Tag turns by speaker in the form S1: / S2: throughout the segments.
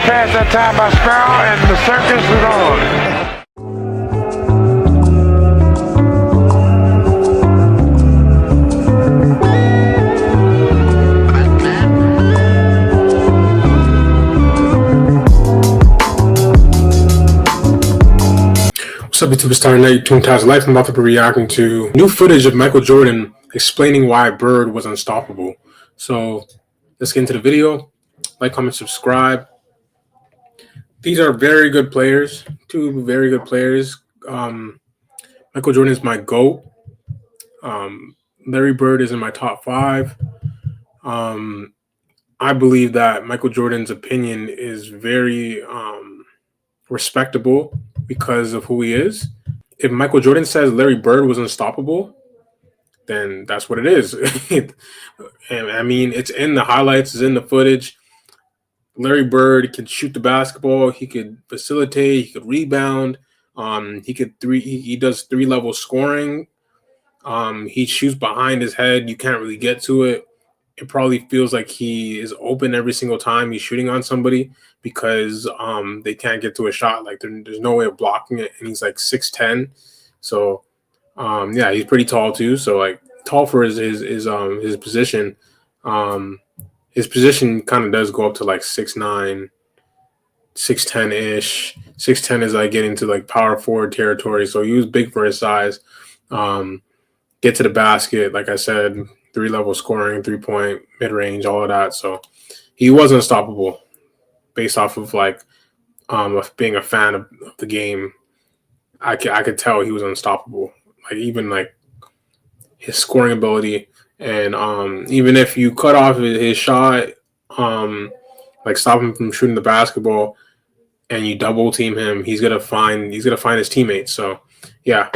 S1: past that time by Sparrow, and the circus was on.
S2: What's up, YouTube? It's Star Night, Toon Taz Life. I'm about to be reacting to new footage of Michael Jordan explaining why Bird was unstoppable. So let's get into the video. Like, comment, subscribe. These are very good players. Two very good players. Michael Jordan is my GOAT. Larry Bird is in my top 5. I believe that Michael Jordan's opinion is very respectable because of who he is. If Michael Jordan says Larry Bird was unstoppable, then that's what it is. And I mean, it's in the highlights, it's in the footage. Larry Bird can shoot the basketball, he could facilitate, he could rebound, he does 3-level scoring. He shoots behind his head, you can't really get to it. It probably feels like he is open every single time he's shooting on somebody because they can't get to a shot. Like there's no way of blocking it, and he's like 6'10". So yeah, he's pretty tall too. So like tall for his position. His position kind of does go up to like 6'9", 6'10" ish. 6'10" is like getting to like power forward territory. So he was big for his size. Get to the basket, like I said. 3-level scoring, 3-point, mid-range, all of that. So he was unstoppable based off of like of being a fan of the game. I could tell he was unstoppable. Like even like his scoring ability, and even if you cut off his shot, like stop him from shooting the basketball, and you double team him, he's gonna find his teammates. So yeah,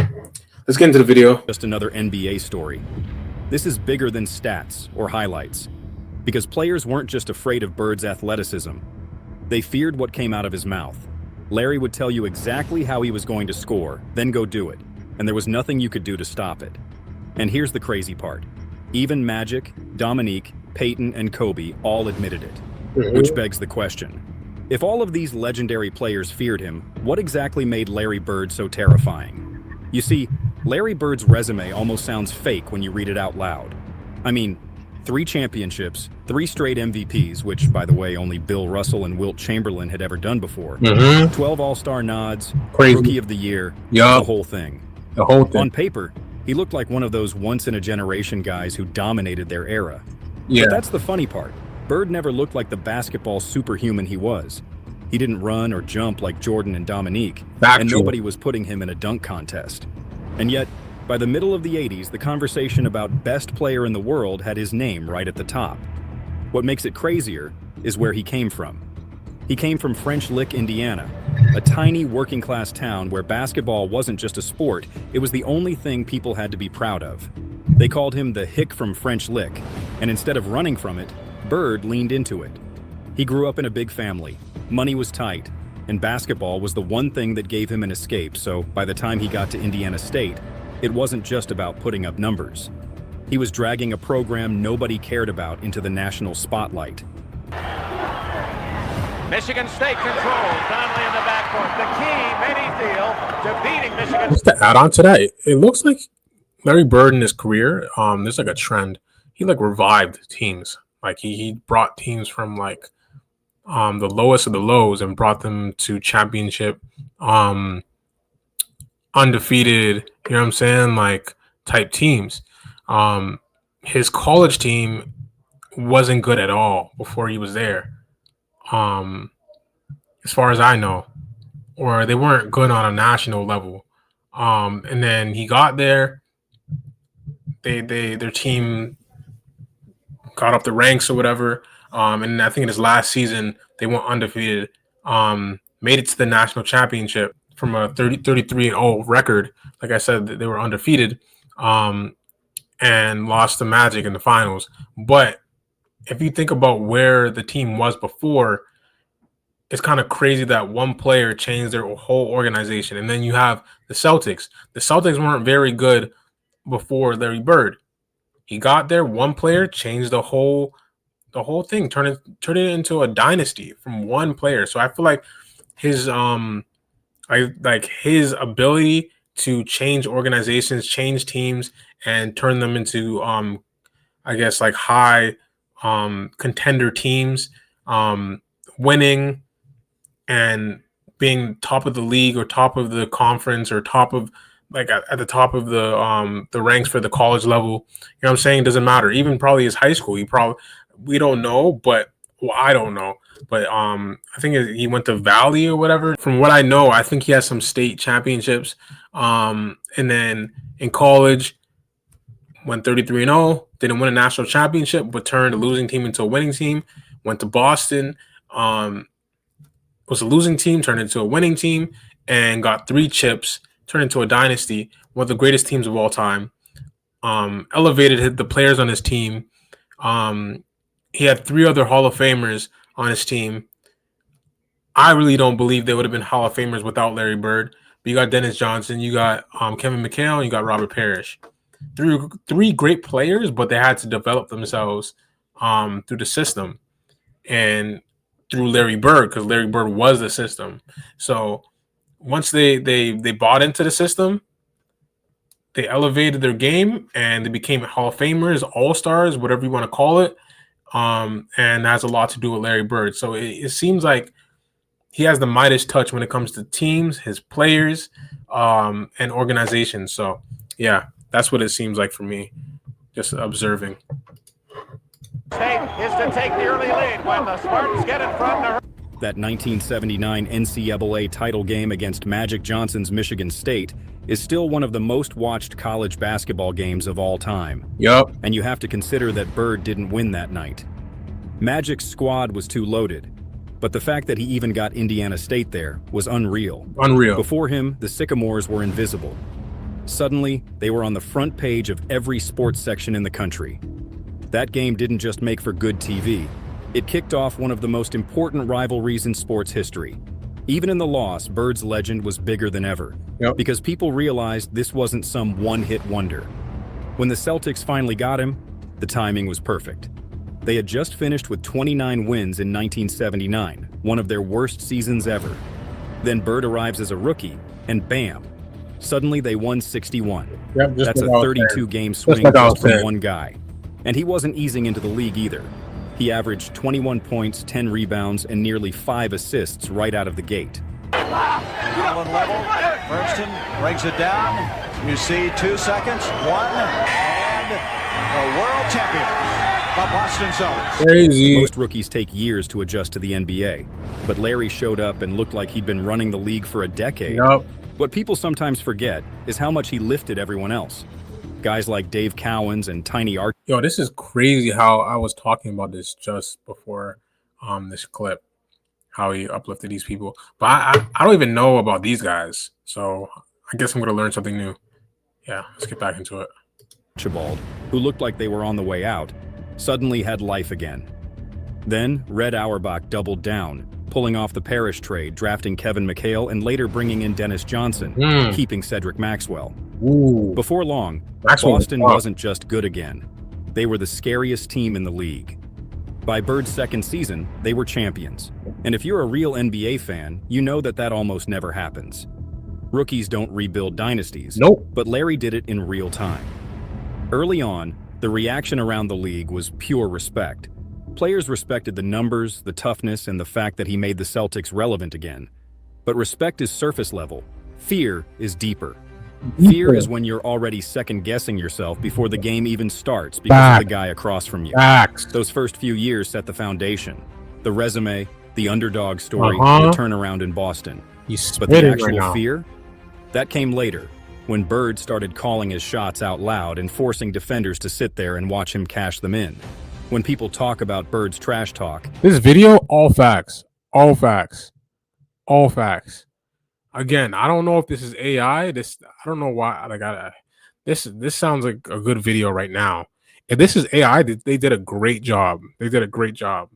S2: let's get into the video.
S3: Just another NBA story. This is bigger than stats or highlights, because players weren't just afraid of Bird's athleticism. They feared what came out of his mouth. Larry would tell you exactly how he was going to score, then go do it, and there was nothing you could do to stop it. And here's the crazy part. Even Magic, Dominique, Peyton, and Kobe all admitted it, which begs the question. If all of these legendary players feared him, what exactly made Larry Bird so terrifying? You see, Larry Bird's resume almost sounds fake when you read it out loud. I mean, 3 championships, 3 straight MVPs, which, by the way, only Bill Russell and Wilt Chamberlain had ever done before. 12 All-Star nods,
S2: Crazy.
S3: Rookie of the Year,
S2: Yup.
S3: the whole thing.
S2: The whole thing.
S3: On paper, he looked like one of those once-in-a-generation guys who dominated their era.
S2: Yeah.
S3: But that's the funny part. Bird never looked like the basketball superhuman he was. He didn't run or jump like Jordan and Dominique, and nobody was putting him in a dunk contest. And yet, by the middle of the 80s, the conversation about best player in the world had his name right at the top. What makes it crazier is where he came from. He came from French Lick, Indiana, a tiny working-class town where basketball wasn't just a sport, it was the only thing people had to be proud of. They called him the Hick from French Lick, and instead of running from it, Bird leaned into it. He grew up in a big family, money was tight, and basketball was the one thing that gave him an escape, so by the time he got to Indiana State, it wasn't just about putting up numbers. He was dragging a program nobody cared about into the national spotlight.
S4: Michigan State controls. Donnelly in the backcourt. The key, many feel, to beating Michigan.
S2: Just to add on to that, it looks like Larry Bird in his career, there's like a trend. He like revived teams. Like he brought teams from like the lowest of the lows and brought them to championship, undefeated, you know what I'm saying, like type teams. His college team wasn't good at all before he was there, as far as I know, or they weren't good on a national level. And then he got there, their team got up the ranks or whatever. And I think in his last season, they went undefeated, made it to the national championship from a 33-0 record. Like I said, they were undefeated, and lost to Magic in the finals. But if you think about where the team was before, it's kind of crazy that one player changed their whole organization. And then you have the Celtics. The Celtics weren't very good before Larry Bird. He got there, one player changed the whole the whole thing, turn it into a dynasty from one player. So I feel like his his ability to change organizations, change teams, and turn them into I guess like high contender teams, winning and being top of the league or top of the conference or top of like at the top of the ranks for the college level. You know what I'm saying? Doesn't matter. Even probably his high school. We don't know, but well, I don't know. But I think he went to Valley or whatever. From what I know, I think he has some state championships. And then in college, went 33-0, didn't win a national championship, but turned a losing team into a winning team. Went to Boston, was a losing team, turned into a winning team, and got 3 chips, turned into a dynasty, one of the greatest teams of all time. Elevated the players on his team. He had 3 other Hall of Famers on his team. I really don't believe they would have been Hall of Famers without Larry Bird. But you got Dennis Johnson, you got Kevin McHale, and you got Robert Parrish. Three great players, but they had to develop themselves through the system and through Larry Bird, because Larry Bird was the system. So once they bought into the system, they elevated their game and they became Hall of Famers, All-Stars, whatever you want to call it. And that has a lot to do with Larry Bird. So it seems like he has the Midas touch when it comes to teams, his players, and organizations. So yeah, that's what it seems like for me, just observing.
S4: State is to take the early lead when the Spartans get it from the...
S3: That 1979 NCAA title game against Magic Johnson's Michigan State is still one of the most watched college basketball games of all time.
S2: Yup.
S3: And you have to consider that Bird didn't win that night. Magic's squad was too loaded, but the fact that he even got Indiana State there was unreal.
S2: Unreal.
S3: Before him, the Sycamores were invisible. Suddenly, they were on the front page of every sports section in the country. That game didn't just make for good TV. It kicked off one of the most important rivalries in sports history. Even in the loss, Bird's legend was bigger than ever, because people realized this wasn't some one-hit wonder. When the Celtics finally got him, the timing was perfect. They had just finished with 29 wins in 1979, one of their worst seasons ever. Then Bird arrives as a rookie, and bam, suddenly they won 61. That's a 32-game swing just from one guy. And he wasn't easing into the league either. He averaged 21 points, 10 rebounds, and nearly 5 assists right out of the gate.
S5: Allen level. Bergsten brings it down. You see 2 seconds, 1, and the world champion, the Boston Celtics.
S2: Crazy.
S3: Most rookies take years to adjust to the NBA, but Larry showed up and looked like he'd been running the league for a decade. What people sometimes forget is how much he lifted everyone else. Guys like Dave Cowens and Tiny Arch.
S2: Yo, this is crazy how I was talking about this just before this clip, how he uplifted these people. But I don't even know about these guys, so I guess I'm going to learn something new. Yeah, let's get back into it.
S3: Archibald, who looked like they were on the way out, suddenly had life again. Then Red Auerbach doubled down, pulling off the Parrish trade, drafting Kevin McHale, and later bringing in Dennis Johnson, keeping Cedric Maxwell. Before long, Boston wasn't just good again. They were the scariest team in the league. By Bird's second season, they were champions. And if you're a real NBA fan, you know that almost never happens. Rookies don't rebuild dynasties. But Larry did it in real time. Early on, the reaction around the league was pure respect. Players respected the numbers, the toughness, and the fact that he made the Celtics relevant again. But respect is surface level. Fear is deeper. Fear is when you're already second-guessing yourself before the game even starts because of the guy across from you. Those first few years set the foundation. The resume, the underdog story, the turnaround in Boston. But the actual fear? That came later, when Bird started calling his shots out loud and forcing defenders to sit there and watch him cash them in. When people talk about Bird's trash talk.
S2: This video, all facts. All facts. All facts. Again, I don't know if this is AI. I don't know why. This sounds like a good video right now. If this is AI, they did a great job. They did a great job,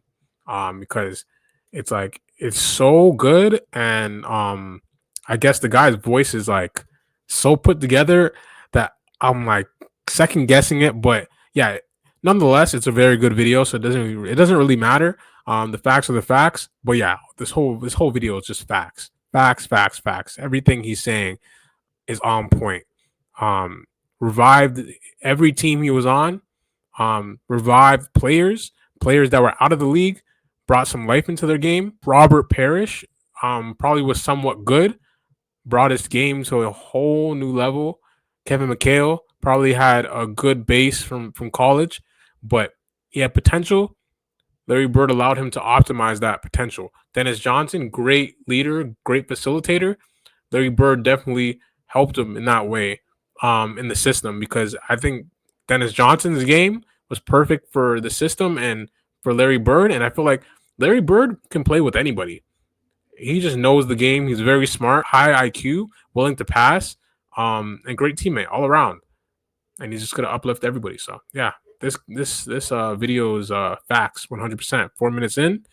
S2: because it's like it's so good, and I guess the guy's voice is like so put together that I'm like second guessing it. But yeah, nonetheless, it's a very good video, so it doesn't really matter. The facts are the facts, but yeah, this whole video is just facts, facts, facts, facts. Everything he's saying is on point. Revived every team he was on. Revived players that were out of the league, brought some life into their game. Robert Parrish probably was somewhat good, brought his game to a whole new level. Kevin McHale probably had a good base from college, but he had potential. Larry Bird allowed him to optimize that potential. Dennis Johnson, great leader, great facilitator. Larry Bird definitely helped him in that way in the system, because I think Dennis Johnson's game was perfect for the system and for Larry Bird. And I feel like Larry Bird can play with anybody. He just knows the game. He's very smart, high IQ, willing to pass, and great teammate all around. And he's just gonna uplift everybody. So yeah, this video is facts 100%. 4 minutes in,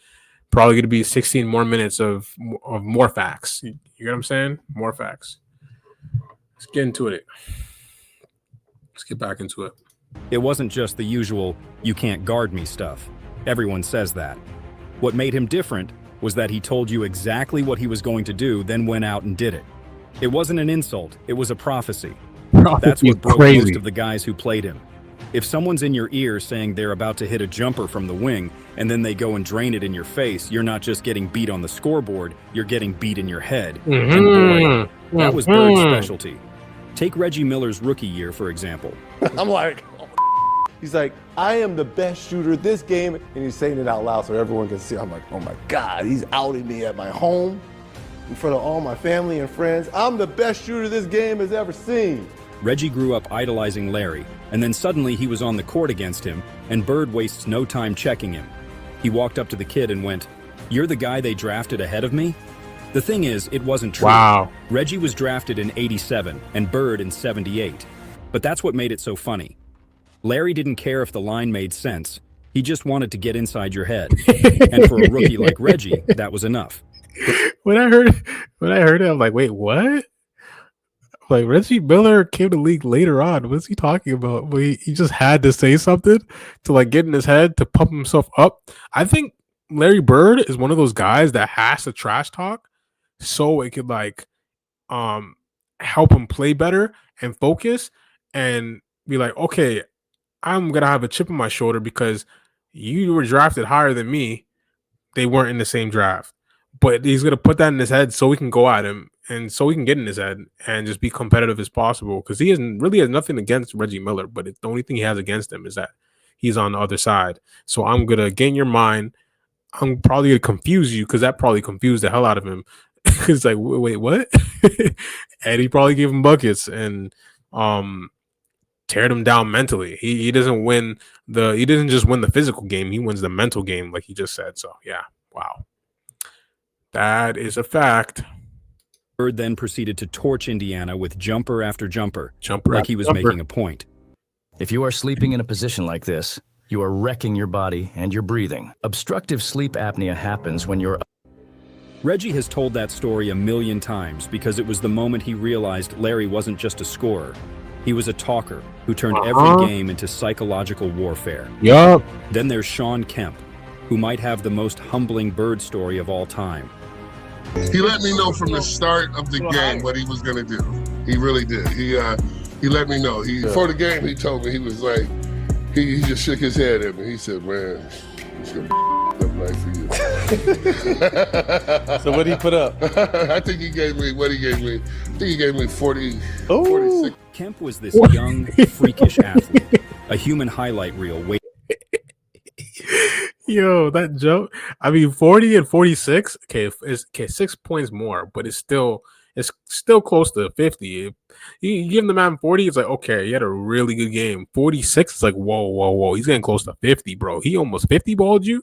S2: probably gonna be 16 more minutes of more facts. You get what I'm saying? More facts. Let's get into it. Let's get back into it.
S3: It wasn't just the usual "you can't guard me" stuff. Everyone says that. What made him different was that he told you exactly what he was going to do, then went out and did it. It wasn't an insult, it was a prophecy. That's what broke most of the guys who played him. If someone's in your ear saying they're about to hit a jumper from the wing, and then they go and drain it in your face, you're not just getting beat on the scoreboard, you're getting beat in your head. And boy, that was Bird's specialty. Take Reggie Miller's rookie year, for example.
S6: I'm like, he's like, I am the best shooter this game, and he's saying it out loud so everyone can see. I'm like, oh my God, he's outing me at my home in front of all my family and friends. I'm the best shooter this game has ever seen.
S3: Reggie grew up idolizing Larry, and then suddenly he was on the court against him, and Bird wastes no time checking him. He walked up to the kid and went, "You're the guy they drafted ahead of me?" The thing is, it wasn't true.
S2: Wow.
S3: Reggie was drafted in '87 and Bird in '78. But that's what made it so funny. Larry didn't care if the line made sense. He just wanted to get inside your head. And for a rookie like Reggie, that was enough.
S2: When I heard it, I'm like, wait, what? Like, Reggie Miller came to the league later on. What's he talking about? Well, he just had to say something to like get in his head to pump himself up. I think Larry Bird is one of those guys that has to trash talk so it could like help him play better and focus and be like, okay, I'm gonna have a chip on my shoulder because you were drafted higher than me. They weren't in the same draft. But he's gonna put that in his head so we can go at him and so we can get in his head and just be competitive as possible. Because he really has nothing against Reggie Miller, but the only thing he has against him is that he's on the other side. So I'm gonna get in your mind. I'm probably gonna confuse you because that probably confused the hell out of him. It's like, wait, what? And he probably gave him buckets and teared him down mentally. He doesn't win he doesn't just win the physical game. He wins the mental game, like he just said. So yeah, wow. That is a fact.
S3: Bird then proceeded to torch Indiana with jumper after jumper, like he was making a point.
S7: If you are sleeping in a position like this, you are wrecking your body and your breathing. Obstructive sleep apnea happens when you're...
S3: Reggie has told that story a million times because it was the moment he realized Larry wasn't just a scorer. He was a talker who turned every game into psychological warfare.
S2: Yup.
S3: Then there's Sean Kemp, who might have the most humbling Bird story of all time.
S8: He let me know from the start of the game what he was going to do. He really did. He let me know. Before the game, he told me, he was like, he just shook his head at me. He said, man, it's going to be up night for you.
S6: So what did he put up?
S8: I think he gave me, I think he gave me 46.
S3: Kemp was this young, freakish athlete, a human highlight reel.
S2: Yo, that joke. I mean, 40 and 46. Okay, it's 6 points more, but it's still close to 50. If you give the man 40, it's like, okay, he had a really good game. 46, it's like, whoa. He's getting close to 50, bro. He almost 50 balled you.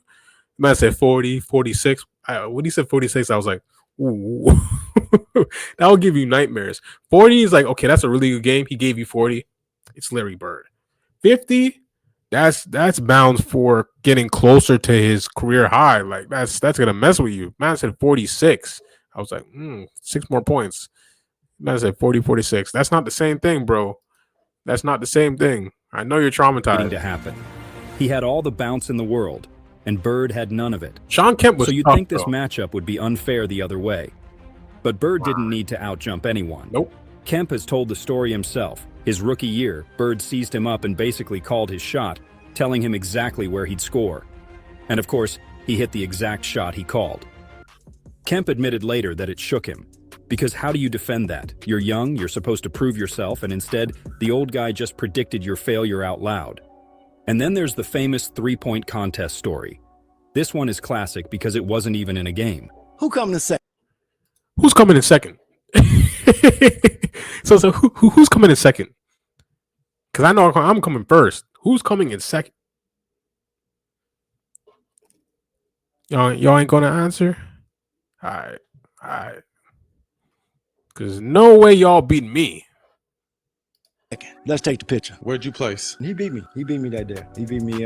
S2: The man said 40, 46. When he said 46, I was like, ooh. That will give you nightmares. 40 is like, okay, that's a really good game. He gave you 40. It's Larry Bird. 50. That's bound for getting closer to his career high. Like that's gonna mess with you. Man said 46. I was like, 6 more points. Man said 40, 46. That's not the same thing, bro. That's not the same thing. I know you're traumatized.
S3: To happen. He had all the bounce in the world, and Bird had none of it.
S2: Sean Kemp was
S3: So you'd
S2: tough,
S3: think this
S2: though.
S3: matchup would be unfair the other way. But Bird didn't need to outjump anyone.
S2: Nope.
S3: Kemp has told the story himself. His rookie year, Bird seized him up and basically called his shot, telling him exactly where he'd score. And of course, he hit the exact shot he called. Kemp admitted later that it shook him. Because how do you defend that? You're young, you're supposed to prove yourself, and instead, the old guy just predicted your failure out loud. And then there's the famous three-point contest story. This one is classic because it wasn't even in a game.
S6: Who coming to second?
S2: Who's coming in second? so who's coming in second? Because I know I'm coming first. Who's coming in second? Y'all ain't gonna answer? All right. Because no way y'all beat me.
S6: Let's take the picture.
S9: Where'd you place?
S6: He beat me. He beat me that day. He beat me.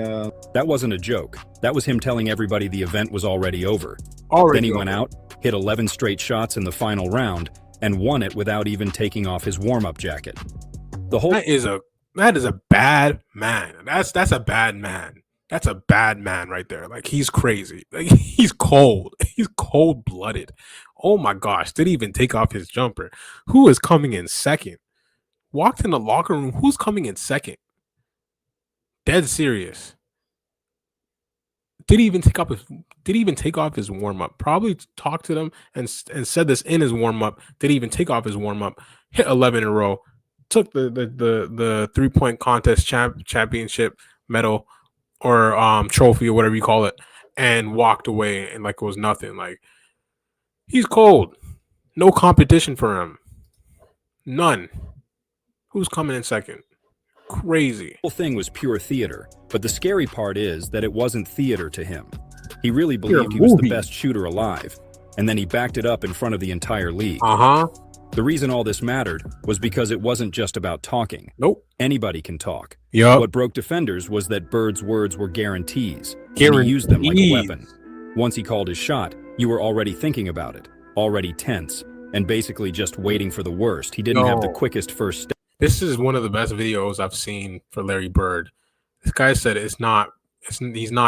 S3: That wasn't a joke. That was him telling everybody the event was already over.
S2: Already
S3: Then he
S2: over.
S3: went out, hit 11 straight shots in the final round, and won it without even taking off his warm-up jacket. The whole
S2: That is a bad man. That's a bad man. That's a bad man right there. Like, he's crazy. Like, he's cold. He's cold-blooded. Oh my gosh. Did he even take off his jumper? Who is coming in second? Walked in the locker room. Who's coming in second? Dead serious. Did he even take off his warm-up? Probably talked to them and said this in his warm-up. Did he even take off his warm-up? Hit 11 in a row. Took the three-point contest championship medal or trophy or whatever you call it, and walked away and like it was nothing. Like, he's cold. No competition for him. None. Who's coming in second? Crazy.
S3: whole thing was pure theater, but the scary part is that it wasn't theater to him. He really believed he was the best shooter alive, and then he backed it up in front of the entire league. The reason all this mattered was because it wasn't just about talking.
S2: Nope.
S3: Anybody can talk.
S2: Yup.
S3: What broke defenders was that Bird's words were guarantees. And he used them like a weapon. Once he called his shot, you were already thinking about it, already tense, and basically just waiting for the worst. He didn't have the quickest first step.
S2: This is one of the best videos I've seen for Larry Bird. This guy said he's not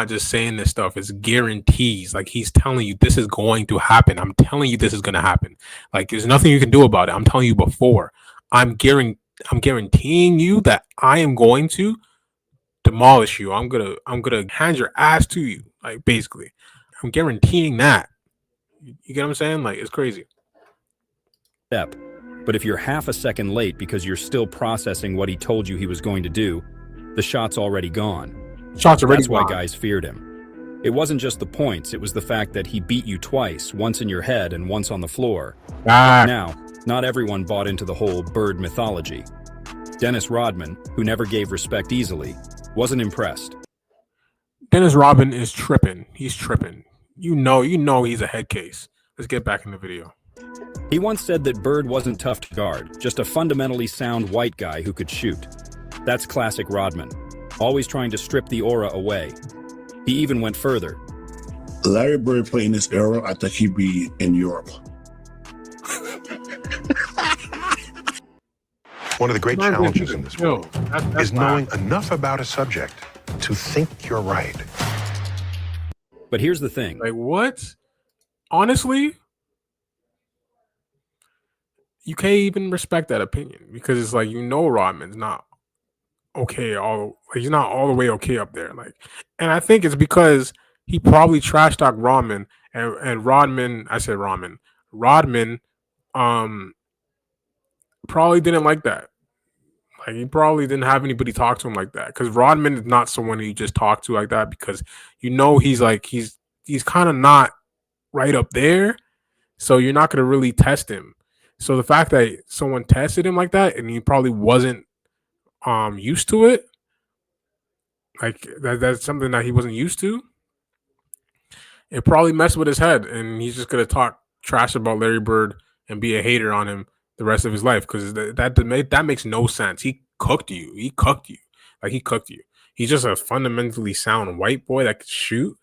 S2: just saying this stuff. It's guarantees. Like, he's telling you this is going to happen. I'm telling you this is going to happen. Like, there's nothing you can do about it. I'm telling you before. I'm guaranteeing you that I am going to demolish you. I'm gonna hand your ass to you. Like, basically, I'm guaranteeing that. You get what I'm saying? Like, it's crazy.
S3: But if you're half a second late because you're still processing what he told you he was going to do, the shot's already gone.
S2: Shots already
S3: That's why
S2: gone.
S3: guys feared him. It wasn't just the points, it was the fact that he beat you twice, once in your head and once on the floor. Now, not everyone bought into the whole Bird mythology. Dennis Rodman, who never gave respect easily, wasn't impressed.
S2: Dennis Rodman is tripping. He's tripping. You know he's a head case. Let's get back in the video.
S3: He once said that Bird wasn't tough to guard, just a fundamentally sound white guy who could shoot. That's classic Rodman, always trying to strip the aura away. He even went further.
S10: Larry Bird playing this era, I think he'd be in Europe.
S11: One of the great challenges in this world is knowing enough about a subject to think you're right.
S3: But here's the thing.
S2: Like, what? Honestly, you can't even respect that opinion because it's like, Rodman's not okay. He's not all the way okay up there. Like, and I think it's because he probably trash talked Rodman and Rodman. I said Rodman. Rodman, probably didn't like that. Like, he probably didn't have anybody talk to him like that because Rodman is not someone you just talk to like that because he's kind of not right up there, so you're not going to really test him. So the fact that someone tested him like that and he probably wasn't used to it, like that's something that he wasn't used to, it probably messed with his head, and he's just going to talk trash about Larry Bird and be a hater on him the rest of his life because that makes no sense. He cooked you. He cooked you. He's just a fundamentally sound white boy that could shoot.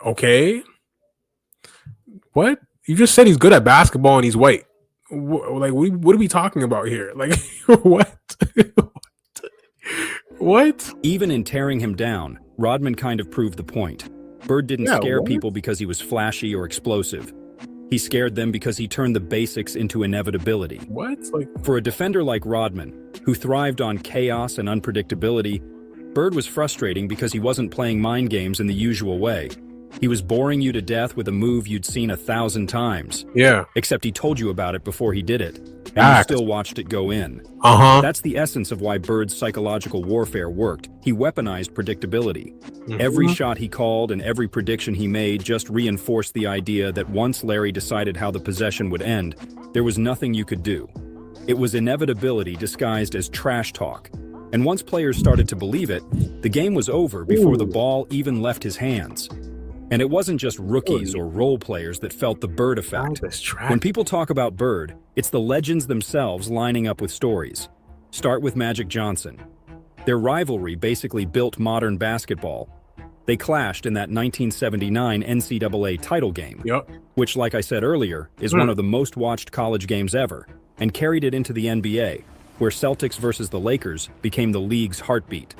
S2: Okay. What? You just said he's good at basketball and he's white. Like, what are we talking about here? Like, what? What?
S3: Even in tearing him down, Rodman kind of proved the point. Bird didn't scare people because he was flashy or explosive. He scared them because he turned the basics into inevitability.
S2: What? Like,
S3: for a defender like Rodman, who thrived on chaos and unpredictability, Bird was frustrating because he wasn't playing mind games in the usual way. He was boring you to death with a move you'd seen 1,000 times.
S2: Yeah.
S3: Except he told you about it before he did it, and you still watched it go in. That's the essence of why Bird's psychological warfare worked. He weaponized predictability. Every shot he called and every prediction he made just reinforced the idea that once Larry decided how the possession would end, there was nothing you could do. It was inevitability disguised as trash talk. And once players started to believe it, the game was over before the ball even left his hands. And it wasn't just rookies or role players that felt the Bird effect. When people talk about Bird, it's the legends themselves lining up with stories. Start with Magic Johnson. Their rivalry basically built modern basketball. They clashed in that 1979 NCAA title game, which, like I said earlier, is one of the most watched college games ever, and carried it into the NBA, where Celtics versus the Lakers became the league's heartbeat.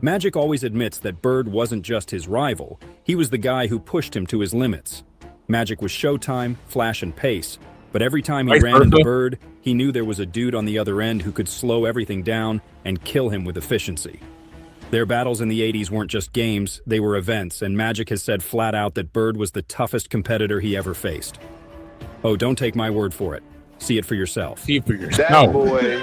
S3: Magic always admits that Bird wasn't just his rival, he was the guy who pushed him to his limits. Magic was showtime, flash and pace, but every time he ran into Bird, he knew there was a dude on the other end who could slow everything down and kill him with efficiency. Their battles in the 80s weren't just games, they were events, and Magic has said flat out that Bird was the toughest competitor he ever faced. Oh, don't take my word for it. See it for yourself.
S2: See it for yourself.
S1: That boy,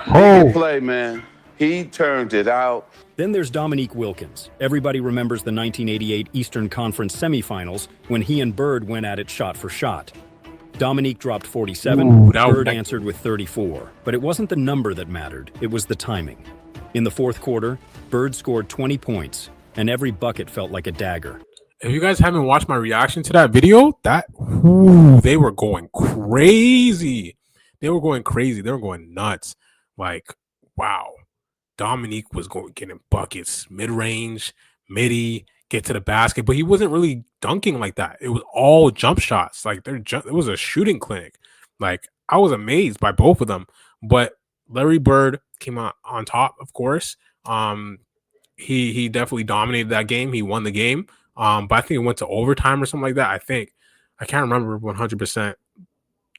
S1: he can play, man. He turned it out.
S3: Then there's Dominique Wilkins. Everybody remembers the 1988 Eastern Conference semifinals when he and Bird went at it shot for shot. Dominique dropped 47, Bird answered with 34. But it wasn't the number that mattered, it was the timing. In the fourth quarter, Bird scored 20 points, and every bucket felt like a dagger.
S2: If you guys haven't watched my reaction to that video, they were going crazy. They were going nuts. Like, wow. Dominique was getting buckets, mid-range, midi, get to the basket, but he wasn't really dunking like that. It was all jump shots. Like it was a shooting clinic. Like I was amazed by both of them. But Larry Bird came out on top, of course. He definitely dominated that game. He won the game. But I think it went to overtime or something like that. I can't remember 100%.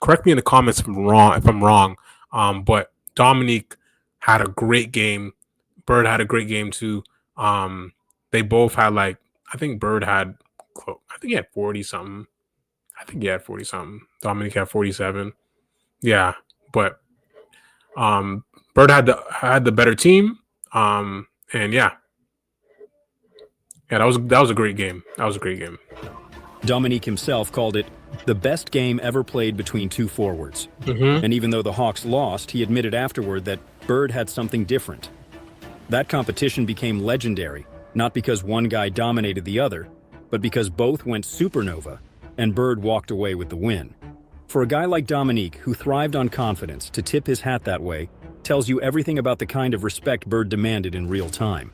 S2: Correct me in the comments if I'm wrong. But Dominique had a great game. Bird had a great game too. They both had I think Bird had, he had 40 something. Dominique had 47. Yeah, but Bird had the better team. And yeah, that was a great game.
S3: Dominique himself called it the best game ever played between two forwards. And even though the Hawks lost, he admitted afterward that Bird had something different. That competition became legendary, not because one guy dominated the other, but because both went supernova, and Bird walked away with the win. For a guy like Dominique, who thrived on confidence, to tip his hat that way tells you everything about the kind of respect Bird demanded in real time.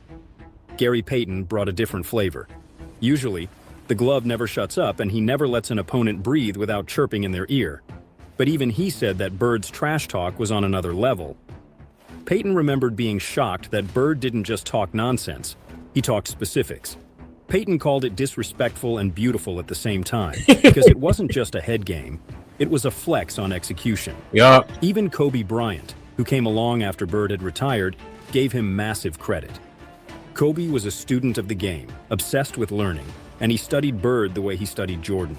S3: Gary Payton brought a different flavor. Usually, the glove never shuts up and he never lets an opponent breathe without chirping in their ear. But even he said that Bird's trash talk was on another level. Payton remembered being shocked that Bird didn't just talk nonsense, he talked specifics. Payton called it disrespectful and beautiful at the same time, because it wasn't just a head game, it was a flex on execution. Even Kobe Bryant, who came along after Bird had retired, gave him massive credit. Kobe was a student of the game, obsessed with learning, and he studied Bird the way he studied Jordan.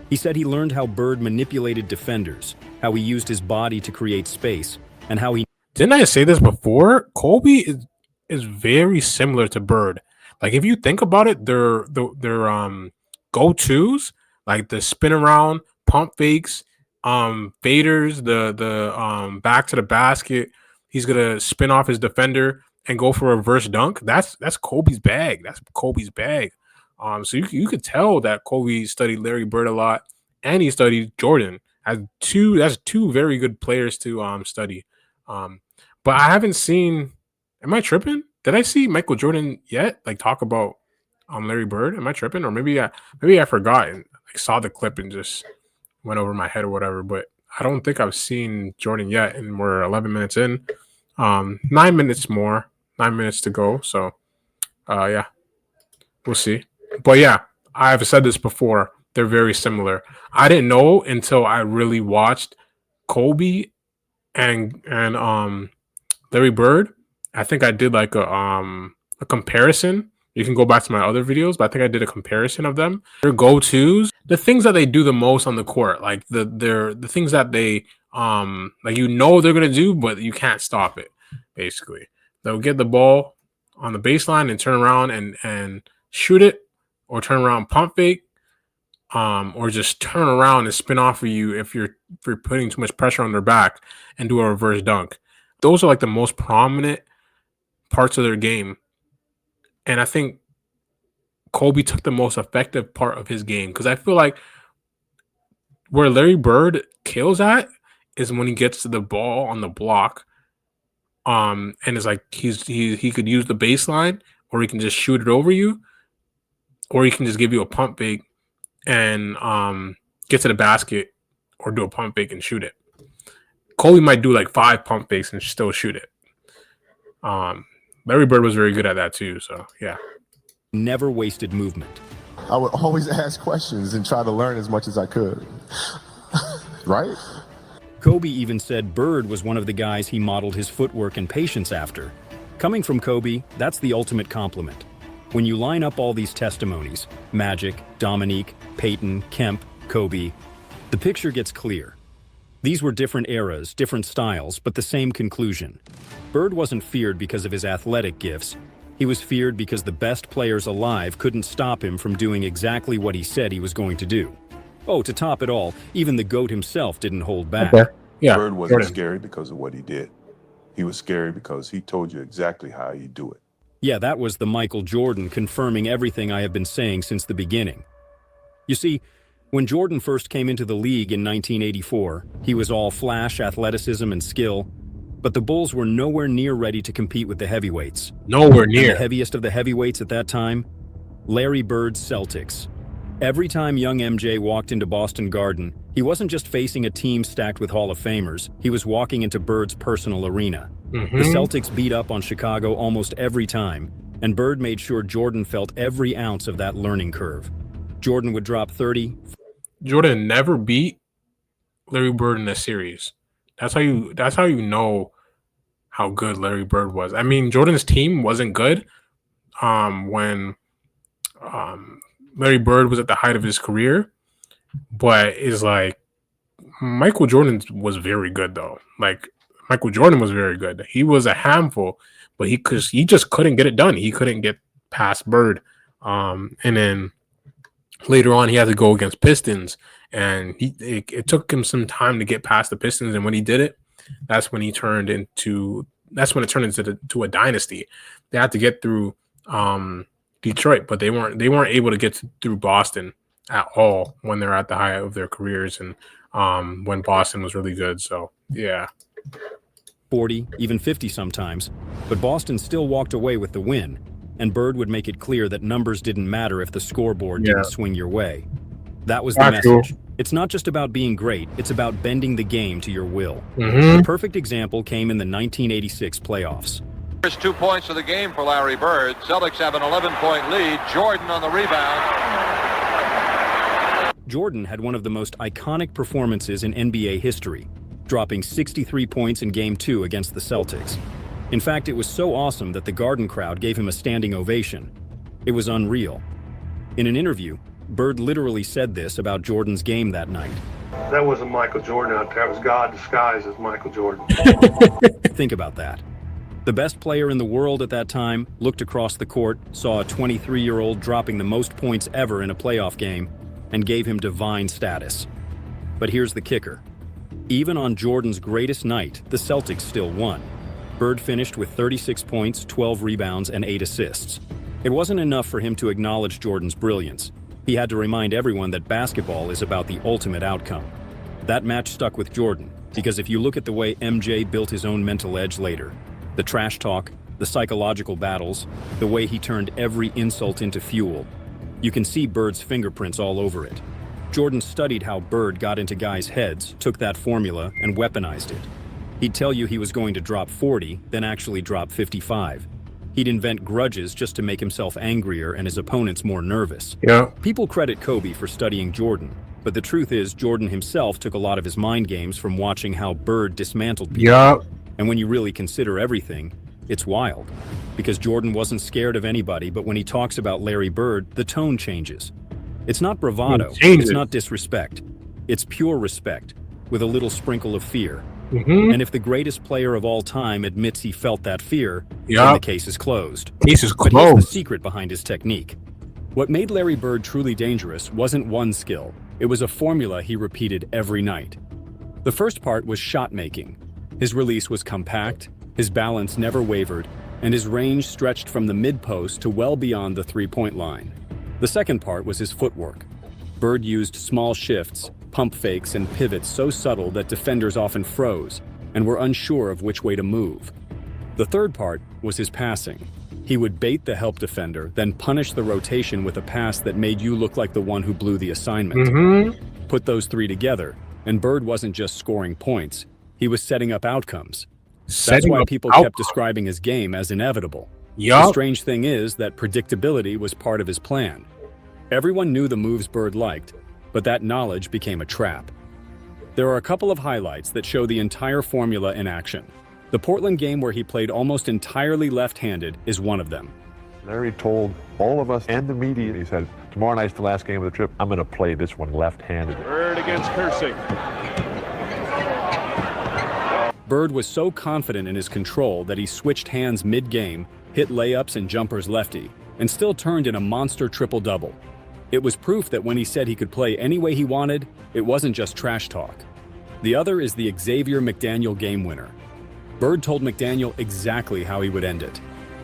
S3: He said he learned how Bird manipulated defenders, how he used his body to create space, and how he...
S2: Didn't I say this before? Kobe is very similar to Bird. Like if you think about it, their go-tos, like the spin around, pump fakes, faders, the back to the basket. He's gonna spin off his defender and go for a reverse dunk. That's Kobe's bag. So you could tell that Kobe studied Larry Bird a lot, and he studied Jordan. That's two very good players to study. But I haven't seen. Am I tripping? Did I see Michael Jordan yet? Like talk about Larry Bird? Am I tripping? Or maybe I forgot and saw the clip and just went over my head or whatever. But I don't think I've seen Jordan yet, and we're 11 minutes in. 9 minutes more. 9 minutes to go. So, yeah, we'll see. But yeah, I've said this before. They're very similar. I didn't know until I really watched Kobe and Larry Bird. I think I did like a comparison. You can go back to my other videos, but I think I did a comparison of them. Their go-tos, the things that they do the most on the court, like the things that they like they're gonna do, but you can't stop it. Basically, they'll get the ball on the baseline and turn around and shoot it, or turn around and pump fake, or just turn around and spin off of you if you're putting too much pressure on their back and do a reverse dunk. Those are like the most prominent parts of their game. And I think Kobe took the most effective part of his game, because I feel like where Larry Bird kills at is when he gets to the ball on the block, and it's like he could use the baseline, or he can just shoot it over you, or he can just give you a pump fake and get to the basket, or do a pump fake and shoot it. Kobe might do like 5 pump fakes and still shoot it. Larry Bird was very good at that too. So yeah.
S3: Never wasted movement.
S6: I would always ask questions and try to learn as much as I could. Right?
S3: Kobe even said Bird was one of the guys he modeled his footwork and patience after. Coming from Kobe, that's the ultimate compliment. When you line up all these testimonies, Magic, Dominique, Peyton, Kemp, Kobe, the picture gets clear. These were different eras, different styles, but the same conclusion. Bird wasn't feared because of his athletic gifts. He was feared because the best players alive couldn't stop him from doing exactly what he said he was going to do. Oh, to top it all, even the GOAT himself didn't hold back.
S2: Okay. Yeah.
S1: Bird wasn't scary because of what he did. He was scary because he told you exactly how you do it.
S3: Yeah, that was the Michael Jordan confirming everything I have been saying since the beginning. You see, when Jordan first came into the league in 1984, he was all flash, athleticism, and skill, but the Bulls were nowhere near ready to compete with the heavyweights.
S2: Nowhere near.
S3: And the heaviest of the heavyweights at that time? Larry Bird's Celtics. Every time young MJ walked into Boston Garden, he wasn't just facing a team stacked with Hall of Famers, he was walking into Bird's personal arena. The Celtics beat up on Chicago almost every time, and Bird made sure Jordan felt every ounce of that learning curve. Jordan would drop 30.
S2: Jordan never beat Larry Bird in a series. That's how you know how good Larry Bird was. I mean, Jordan's team wasn't good when Larry Bird was at the height of his career, but it's like Michael Jordan was very good though. Like Michael Jordan was very good. He was a handful, but he just couldn't get it done. He couldn't get past Bird. And then later on, he had to go against Pistons, and it took him some time to get past the Pistons. And when he did it, that's when it turned into a dynasty. They had to get through Detroit, but they weren't able to get through Boston at all when they're at the height of their careers, and when Boston was really good. So yeah.
S3: 40, even 50 sometimes, but Boston still walked away with the win, and Bird would make it clear that numbers didn't matter if the scoreboard didn't swing your way. That was the message. It's not just about being great, it's about bending the game to your will. The perfect example came in the 1986 playoffs.
S4: First 2 points of the game for Larry Bird. Celtics have an 11-point lead. Jordan on the rebound.
S3: Jordan had one of the most iconic performances in NBA history, dropping 63 points in Game 2 against the Celtics. In fact, it was so awesome that the Garden crowd gave him a standing ovation. It was unreal. In an interview, Bird literally said this about Jordan's game that night.
S9: That wasn't Michael Jordan out there. It was God disguised as Michael Jordan.
S3: Think about that. The best player in the world at that time looked across the court, saw a 23-year-old dropping the most points ever in a playoff game, and gave him divine status. But here's the kicker. Even on Jordan's greatest night, the Celtics still won. Bird finished with 36 points, 12 rebounds, and 8 assists. It wasn't enough for him to acknowledge Jordan's brilliance. He had to remind everyone that basketball is about the ultimate outcome. That match stuck with Jordan, because if you look at the way MJ built his own mental edge later, the trash talk, the psychological battles, the way he turned every insult into fuel, you can see Bird's fingerprints all over it. Jordan studied how Bird got into guys' heads, took that formula, and weaponized it. He'd tell you he was going to drop 40, then actually drop 55. He'd invent grudges just to make himself angrier and his opponents more nervous.
S2: Yeah.
S3: People credit Kobe for studying Jordan, but the truth is Jordan himself took a lot of his mind games from watching how Bird dismantled people.
S2: Yeah.
S3: And when you really consider everything, it's wild. Because Jordan wasn't scared of anybody, but when he talks about Larry Bird, the tone changes. It's not bravado, it's not disrespect. It's pure respect, with a little sprinkle of fear. And if the greatest player of all time admits he felt that fear, then the case is closed.
S2: Case is
S3: But
S2: closed.
S3: here's the secret behind his technique. What made Larry Bird truly dangerous wasn't one skill. It was a formula he repeated every night. The first part was shot making. His release was compact, his balance never wavered, and his range stretched from the mid-post to well beyond the three-point line. The second part was his footwork. Bird used small shifts, pump fakes, and pivots so subtle that defenders often froze and were unsure of which way to move. The third part was his passing. He would bait the help defender, then punish the rotation with a pass that made you look like the one who blew the assignment. Put those three together, and Bird wasn't just scoring points, he was setting up outcomes. That's why people kept describing his game as inevitable. The strange thing is that predictability was part of his plan. Everyone knew the moves Bird liked, but that knowledge became a trap. There are a couple of highlights that show the entire formula in action. The Portland game where he played almost entirely left-handed is one of them.
S12: Larry told all of us and the media, he said, tomorrow night's the last game of the trip, I'm going to play this one left-handed.
S4: Bird against Kersey.
S3: Bird was so confident in his control that he switched hands mid-game, hit layups and jumpers lefty, and still turned in a monster triple-double. It was proof that when he said he could play any way he wanted, it wasn't just trash talk. The other is the Xavier McDaniel game winner. Bird told McDaniel exactly how he would end it,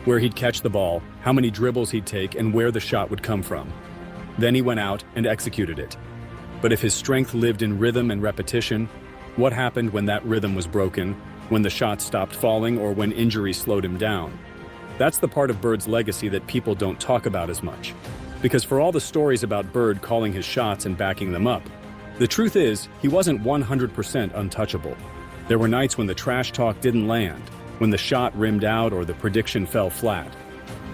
S3: where he'd catch the ball, how many dribbles he'd take, and where the shot would come from. Then he went out and executed it. But if his strength lived in rhythm and repetition, what happened when that rhythm was broken, when the shots stopped falling, or when injury slowed him down? That's the part of Bird's legacy that people don't talk about as much. Because for all the stories about Bird calling his shots and backing them up, the truth is, he wasn't 100% untouchable. There were nights when the trash talk didn't land, when the shot rimmed out or the prediction fell flat.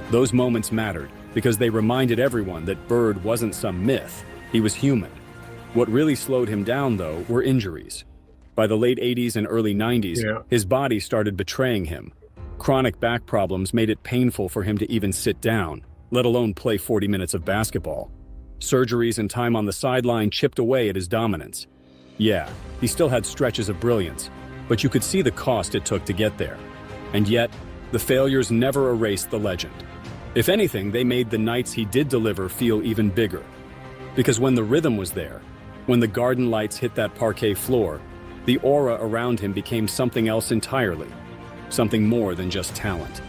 S3: Those moments mattered because they reminded everyone that Bird wasn't some myth, he was human. What really slowed him down, though, were injuries. By the late 80s and early 90s, his body started betraying him. Chronic back problems made it painful for him to even sit down, let alone play 40 minutes of basketball. Surgeries and time on the sideline chipped away at his dominance. Yeah, he still had stretches of brilliance, but you could see the cost it took to get there. And yet, the failures never erased the legend. If anything, they made the nights he did deliver feel even bigger. Because when the rhythm was there, when the Garden lights hit that parquet floor, the aura around him became something else entirely, something more than just talent.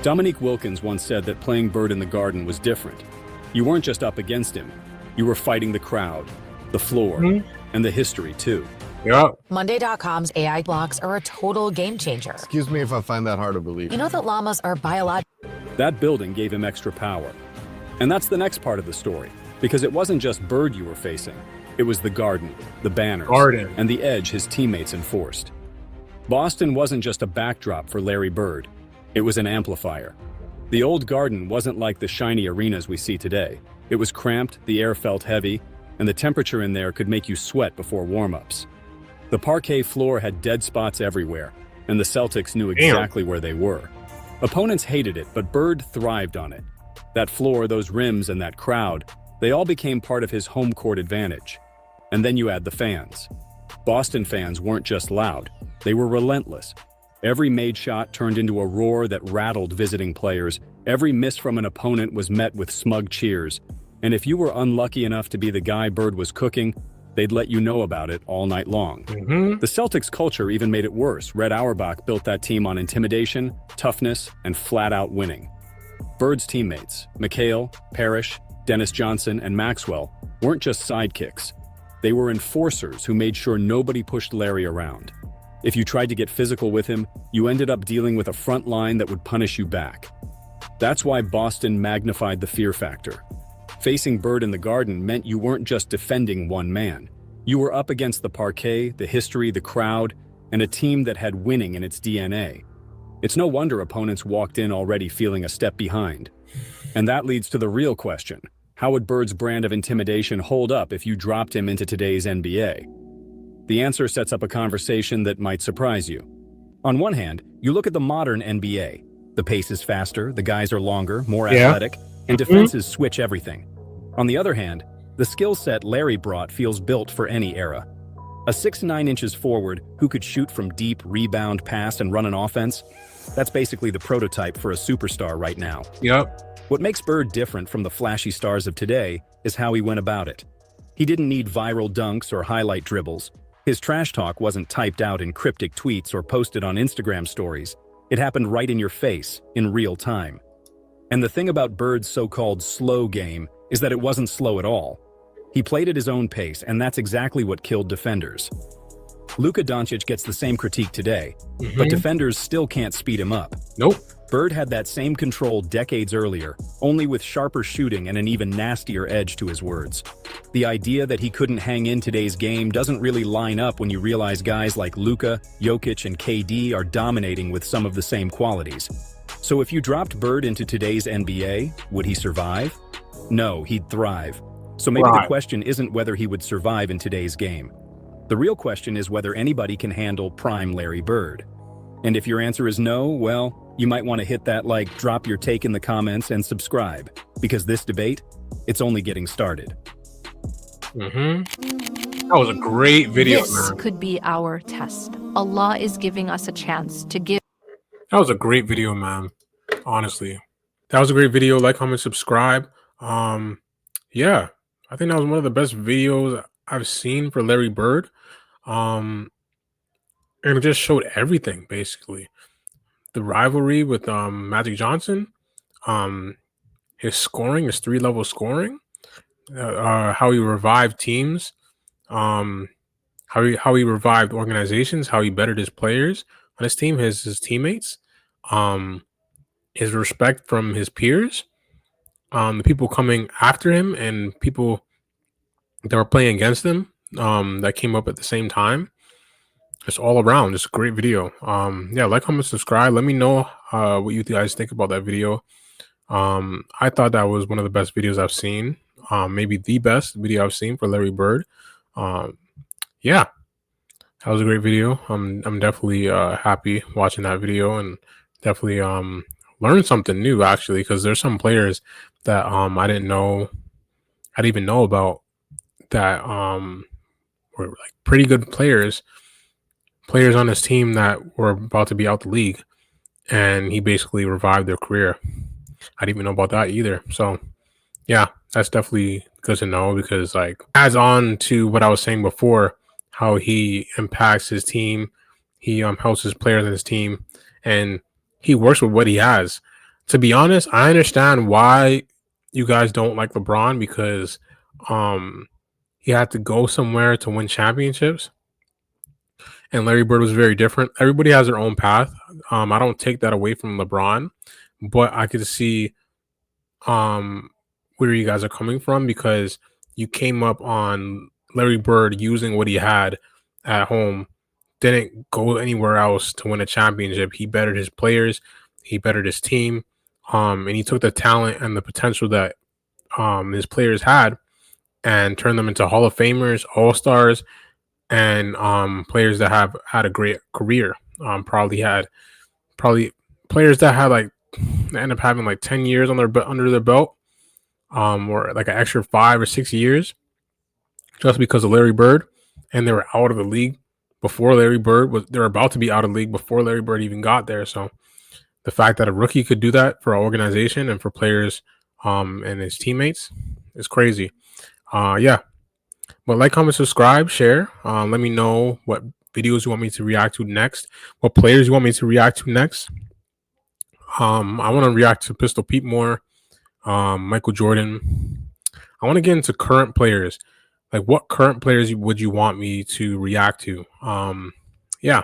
S3: Dominique Wilkins once said that playing Bird in the Garden was different. You weren't just up against him, you were fighting the crowd, the floor, and the history too.
S13: Monday.com's AI blocks are a total game changer.
S6: Excuse me if I find that hard to believe.
S13: You know that llamas are biological.
S3: That building gave him extra power. And that's the next part of the story, because it wasn't just Bird you were facing. It was the Garden, the banners, and the edge his teammates enforced. Boston wasn't just a backdrop for Larry Bird. It was an amplifier. The old Garden wasn't like the shiny arenas we see today. It was cramped, the air felt heavy, and the temperature in there could make you sweat before warm-ups. The parquet floor had dead spots everywhere, and the Celtics knew exactly where they were. Opponents hated it, but Bird thrived on it. That floor, those rims, and that crowd, they all became part of his home court advantage. And then you add the fans. Boston fans weren't just loud, they were relentless. Every made shot turned into a roar that rattled visiting players. Every miss from an opponent was met with smug cheers. And if you were unlucky enough to be the guy Bird was cooking, they'd let you know about it all night long. The Celtics culture even made it worse. Red Auerbach built that team on intimidation, toughness, and flat-out winning. Bird's teammates, McHale, Parrish, Dennis Johnson, and Maxwell, weren't just sidekicks. They were enforcers who made sure nobody pushed Larry around. If you tried to get physical with him, you ended up dealing with a front line that would punish you back. That's why Boston magnified the fear factor. Facing Bird in the Garden meant you weren't just defending one man. You were up against the parquet, the history, the crowd, and a team that had winning in its DNA. It's no wonder opponents walked in already feeling a step behind. And that leads to the real question. How would Bird's brand of intimidation hold up if you dropped him into today's NBA? The answer sets up a conversation that might surprise you. On one hand, you look at the modern NBA. The pace is faster, the guys are longer, more athletic, and defenses switch everything. On the other hand, the skill set Larry brought feels built for any era. A 6'9" inches forward who could shoot from deep, rebound, pass, and run an offense? That's basically the prototype for a superstar right now.
S2: Yep.
S3: What makes Bird different from the flashy stars of today is how he went about it. He didn't need viral dunks or highlight dribbles. His trash talk wasn't typed out in cryptic tweets or posted on Instagram stories. It happened right in your face, in real time. And the thing about Bird's so-called slow game is that it wasn't slow at all. He played at his own pace, and that's exactly what killed defenders. Luka Doncic gets the same critique today, but defenders still can't speed him up.
S2: Nope.
S3: Bird had that same control decades earlier, only with sharper shooting and an even nastier edge to his words. The idea that he couldn't hang in today's game doesn't really line up when you realize guys like Luka, Jokic, and KD are dominating with some of the same qualities. So if you dropped Bird into today's NBA, would he survive? No, he'd thrive. So maybe the question isn't whether he would survive in today's game. The real question is whether anybody can handle prime Larry Bird. And if your answer is no, well, you might want to hit that like, drop your take in the comments, and subscribe, because this debate, it's only getting started.
S2: That was a great video,
S14: This
S2: man.
S14: could be our test. Allah is giving us a chance to give.
S2: That was a great video, man. Honestly. That was a great video. Like, comment, subscribe. Yeah. I think that was one of the best videos I've seen for Larry Bird. And it just showed everything, basically. The rivalry with Magic Johnson, his scoring, his 3-level scoring, how he revived teams, how he revived organizations, how he bettered his players on his team, his teammates, his respect from his peers, the people coming after him, and people that were playing against him that came up at the same time. Just all around, just a great video. Yeah, like, comment, subscribe. Let me know what you guys think about that video. I thought that was one of the best videos I've seen. Maybe the best video I've seen for Larry Bird. Yeah, that was a great video. I'm definitely happy watching that video, and definitely learned something new, actually, because there's some players that I didn't even know about, that were like pretty good players on his team that were about to be out the league, and he basically revived their career. I didn't even know about that either. So yeah, that's definitely good to know, because like adds on to what I was saying before, how he impacts his team, he helps his players in his team, and he works with what he has. To be honest, I understand why you guys don't like LeBron, because he had to go somewhere to win championships. And Larry Bird was very different. Everybody has their own path. I don't take that away from LeBron, but I could see where you guys are coming from, because you came up on Larry Bird using what he had at home, didn't go anywhere else to win a championship. He bettered his players, he bettered his team, and he took the talent and the potential that his players had and turned them into Hall of Famers, All-Stars, and players that have had a great career. Probably players that had like end up having like 10 years on under their belt, or like an extra 5 or 6 years, just because of Larry Bird, and they were out of the league before Larry Bird was. They were about to be out of the league before Larry Bird even got there. So the fact that a rookie could do that for our organization and for players and his teammates is crazy. Yeah. But like, comment, subscribe, share. Let me know what videos you want me to react to next, what players you want me to react to next. I want to react to Pistol Pete more, Michael Jordan. I want to get into current players. Like, what current players would you want me to react to? Yeah.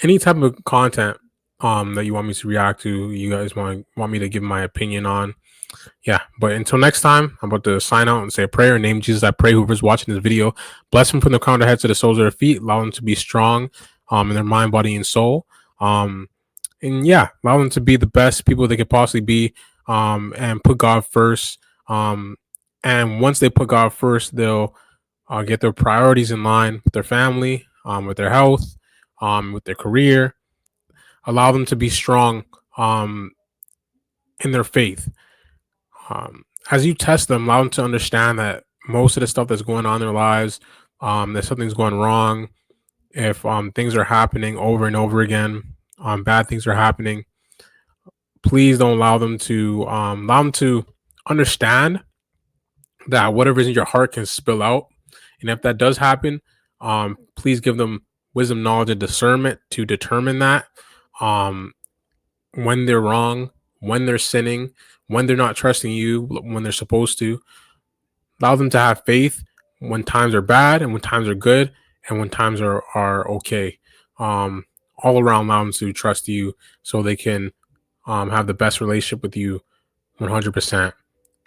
S2: Any type of content that you want me to react to, you guys want me to give my opinion on. Yeah, but until next time, I'm about to sign out and say a prayer. In the name of Jesus, I pray whoever's watching this video, bless them from the crown of their heads to the soles of their feet, allow them to be strong in their mind, body, and soul. and yeah, allow them to be the best people they could possibly be, and put God first. And once they put God first, they'll get their priorities in line with their family, with their health, with their career. Allow them to be strong in their faith. As you test them, allow them to understand that most of the stuff that's going on in their lives, that something's going wrong. If things are happening over and over again, bad things are happening, please don't allow them to understand that whatever's in your heart can spill out. And if that does happen, please give them wisdom, knowledge, and discernment to determine that, when they're wrong, when they're sinning, when they're not trusting you, when they're supposed to. Allow them to have faith when times are bad and when times are good and when times are okay. All around, allow them to trust you so they can have the best relationship with you 100%,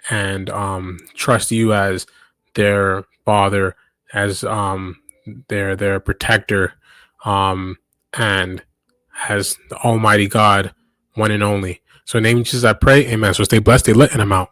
S2: and trust you as their father, as their protector, and as the Almighty God, one and only. So in the name of Jesus I pray, amen. So stay blessed, stay lit, and I'm out.